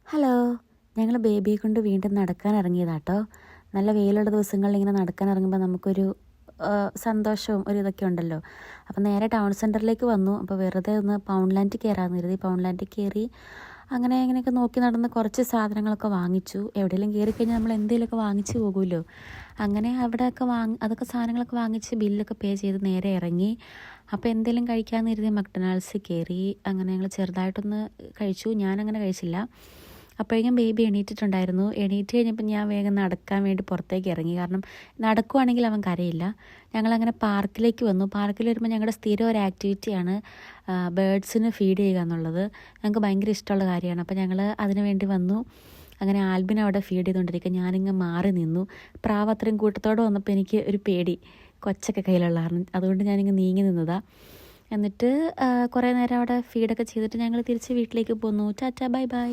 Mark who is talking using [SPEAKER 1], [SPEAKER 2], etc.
[SPEAKER 1] Hello, ഞങ്ങൾ ബേബിയെ കൊണ്ട് വീണ്ടും നടക്കാൻ ഇറങ്ങിയതാട്ടോ. നല്ല വെയിലുള്ള ദിവസങ്ങളിൽ ഇങ്ങനെ നടക്കാൻ ഇറങ്ങുമ്പോൾ നമുക്കൊരു സന്തോഷവും ഒരു ഇതൊക്കെ ഉണ്ടല്ലോ. അപ്പം നേരെ ടൗൺ സെൻറ്ററിലേക്ക് വന്നു. അപ്പോൾ വെറുതെ ഒന്ന് പൗണ്ട്ലാൻഡ് കയറാമെന്ന് കരുതി പൗണ്ട്ലാൻഡ് കയറി അങ്ങനെയൊക്കെ നോക്കി നടന്ന് കുറച്ച് സാധനങ്ങളൊക്കെ വാങ്ങിച്ചു. എവിടെയെങ്കിലും കയറിക്കഴിഞ്ഞാൽ നമ്മൾ എന്തെങ്കിലുമൊക്കെ വാങ്ങിച്ച് പോകുമല്ലോ. അങ്ങനെ അവിടെയൊക്കെ അതൊക്കെ സാധനങ്ങളൊക്കെ വാങ്ങിച്ച് ബില്ലൊക്കെ പേ ചെയ്ത് നേരെ ഇറങ്ങി. അപ്പോൾ എന്തെങ്കിലും കഴിക്കാമെന്ന് കരുതി മക്ഡൊണാൾഡ്സിൽ കയറി. അങ്ങനെ ഞങ്ങൾ ചെറുതായിട്ടൊന്ന് കഴിച്ചു. ഞാനങ്ങനെ കഴിച്ചില്ല. അപ്പോഴേക്കും ബേബി എണീറ്റിട്ടുണ്ടായിരുന്നു. എണീറ്റ് കഴിഞ്ഞപ്പോൾ ഞാൻ വേഗം നടക്കാൻ വേണ്ടി പുറത്തേക്ക് ഇറങ്ങി. കാരണം നടക്കുവാണെങ്കിൽ അവൻ കരയില്ല. ഞങ്ങളങ്ങനെ പാർക്കിലേക്ക് വന്നു. പാർക്കിൽ വരുമ്പോൾ ഞങ്ങളുടെ സ്ഥിരം ഒരു ആക്ടിവിറ്റിയാണ് ബേഡ്സിന് ഫീഡ് ചെയ്യുക എന്നുള്ളത്. ഞങ്ങൾക്ക് ഭയങ്കര ഇഷ്ടമുള്ള കാര്യമാണ്. അപ്പോൾ ഞങ്ങൾ അതിന് വേണ്ടി വന്നു. അങ്ങനെ ആൽബിൻ അവിടെ ഫീഡ് ചെയ്തുകൊണ്ടിരിക്കുക. ഞാനിങ്ങ് മാറി നിന്നു. പ്രാവ് അത്രയും കൂട്ടത്തോടെ വന്നപ്പോൾ എനിക്ക് ഒരു പേടി, കൊച്ചൊക്കെ കയ്യിലുള്ള കാരണം. അതുകൊണ്ട് ഞാനിങ്ങ് നീങ്ങി നിന്നതാണ്. എന്നിട്ട് കുറേ നേരം അവിടെ ഫീഡൊക്കെ ചെയ്തിട്ട് ഞങ്ങൾ തിരിച്ച് വീട്ടിലേക്ക് പോന്നു. Tata, bye bye.